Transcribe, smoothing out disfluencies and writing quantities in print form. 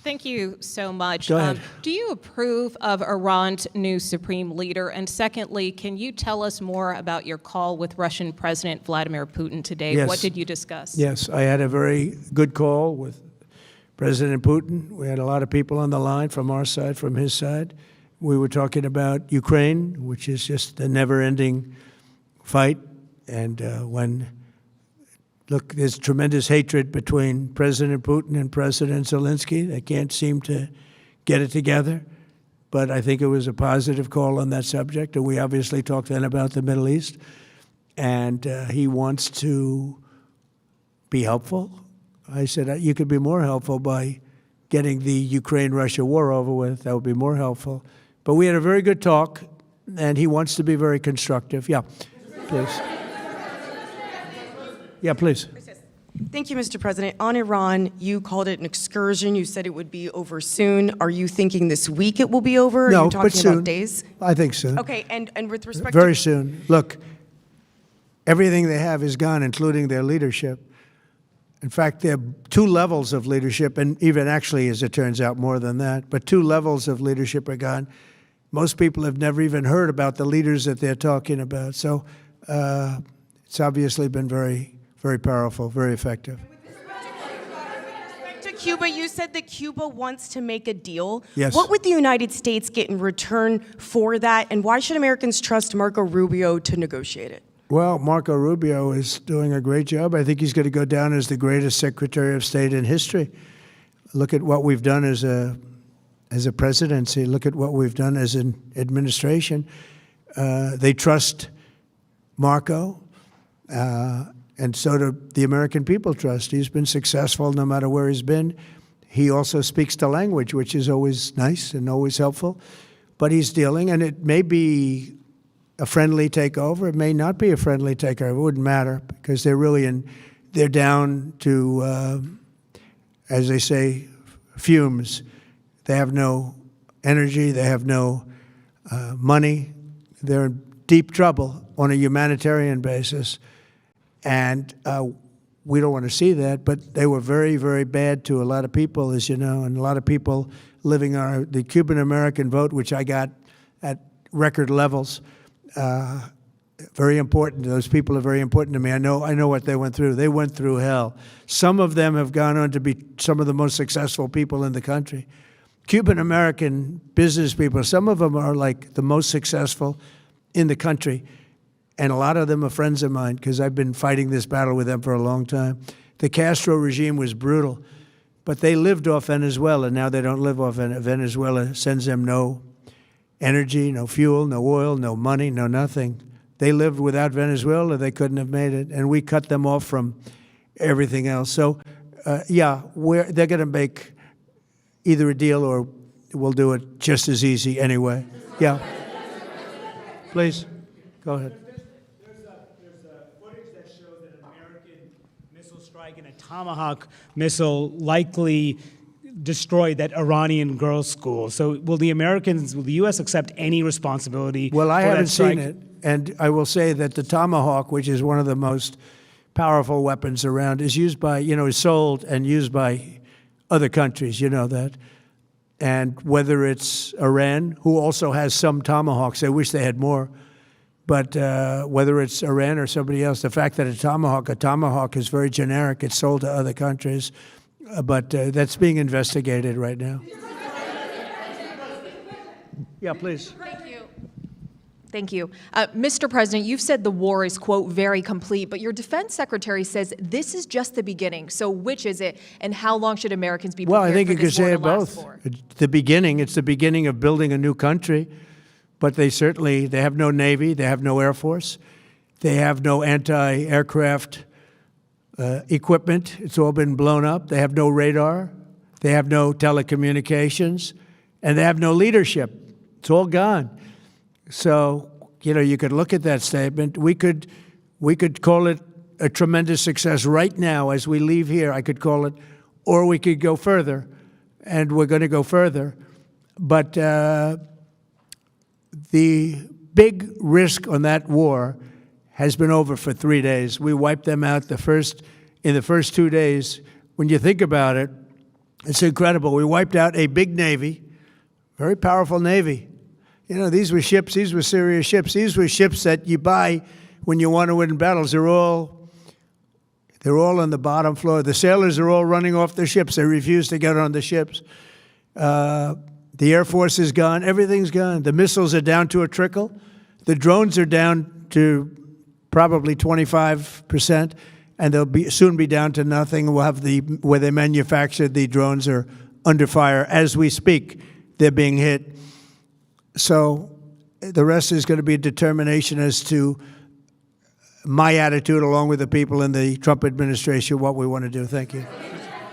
Thank you so much. Go ahead. Do you approve of Iran's new supreme leader? And secondly, can you tell us more about your call with Russian President Vladimir Putin today? Yes. What did you discuss? Yes, I had a very good call with President Putin. We had a lot of people on the line from our side, from his side. We were talking about Ukraine, which is just a never-ending fight. And look, there's tremendous hatred between President Putin and President Zelensky. They can't seem to get it together. But I think it was a positive call on that subject. And we obviously talked then about the Middle East. And he wants to be helpful. I said, you could be more helpful by getting the Ukraine-Russia war over with. That would be more helpful. But we had a very good talk, and he wants to be very constructive. Yeah, please. Yeah, please. Thank you, Mr. President. On Iran, you called it an excursion. You said it would be over soon. Are you thinking this week it will be over? No, Are you talking but soon. about days? I think soon. Okay, and with respect Very to... soon. Look, everything they have is gone, including their leadership. In fact, there are two levels of leadership, and even actually, as it turns out, more than that. But two levels of leadership are gone. Most people have never even heard about the leaders that they're talking about. So it's obviously been very, very powerful, very effective. With respect to Cuba, you said that Cuba wants to make a deal. Yes. What would the United States get in return for that, and why should Americans trust Marco Rubio to negotiate it? Well, Marco Rubio is doing a great job. I think he's going to go down as the greatest Secretary of State in history. Look at what we've done as a presidency. Look at what we've done as an administration. They trust Marco, and so do the American people trust. He's been successful no matter where he's been. He also speaks the language, which is always nice and always helpful. But he's dealing, and it may be a friendly takeover. It may not be a friendly takeover. It wouldn't matter because they're down to, as they say, fumes. They have no energy. They have no money. They're in deep trouble on a humanitarian basis. And we don't want to see that, but they were very, very bad to a lot of people, as you know, and a lot of people living on the Cuban-American vote, which I got at record levels. Very important. Those people are very important to me. I know what they went through. They went through hell. Some of them have gone on to be some of the most successful people in the country. Cuban-American business people, some of them are like the most successful in the country. And a lot of them are friends of mine because I've been fighting this battle with them for a long time. The Castro regime was brutal, but they lived off Venezuela. Now they don't live off Venezuela. Venezuela sends them no energy, no fuel, no oil, no money, no nothing. They lived without Venezuela. They couldn't have made it. And we cut them off from everything else. So, yeah, they're going to make either a deal or we'll do it just as easy anyway. Yeah. Please, go ahead. There's footage that shows that an American missile strike and a Tomahawk missile likely destroyed that Iranian girls' school. So will the U.S. accept any responsibility Well, I for haven't that strike? seen it. And I will say that the Tomahawk, which is one of the most powerful weapons around, is used by, is sold and used by other countries, you know that. And whether it's Iran, who also has some Tomahawks, I wish they had more, but whether it's Iran or somebody else, the fact that a Tomahawk is very generic. It's sold to other countries, but that's being investigated right now. Yeah, please. Thank you. Mr. President, you've said the war is, quote, very complete, but your defense secretary says this is just the beginning. So which is it, and how long should Americans be prepared Well, I think for you could this war say to it last both. for? It's the beginning of building a new country, but they have no Navy, they have no Air Force, they have no anti-aircraft equipment. It's all been blown up. They have no radar, they have no telecommunications, and they have no leadership. It's all gone. So, you could look at that statement. We could call it a tremendous success right now as we leave here. I could call it, or we could go further, and we're going to go further. But the big risk on that war has been over for 3 days. We wiped them out in the first 2 days. When you think about it, It's incredible. We wiped out a big Navy, very powerful Navy. You know, these were ships, these were serious ships. These were ships that you buy when you want to win battles. They're all on the bottom floor. The sailors are all running off their ships. They refuse to get on the ships. The Air Force is gone. Everything's gone. The missiles are down to a trickle. The drones are down to probably 25%, and they'll soon be down to nothing. We'll have where they manufacture the drones are under fire as we speak. They're being hit. So the rest is going to be a determination as to my attitude, along with the people in the Trump administration, what we want to do. Thank you.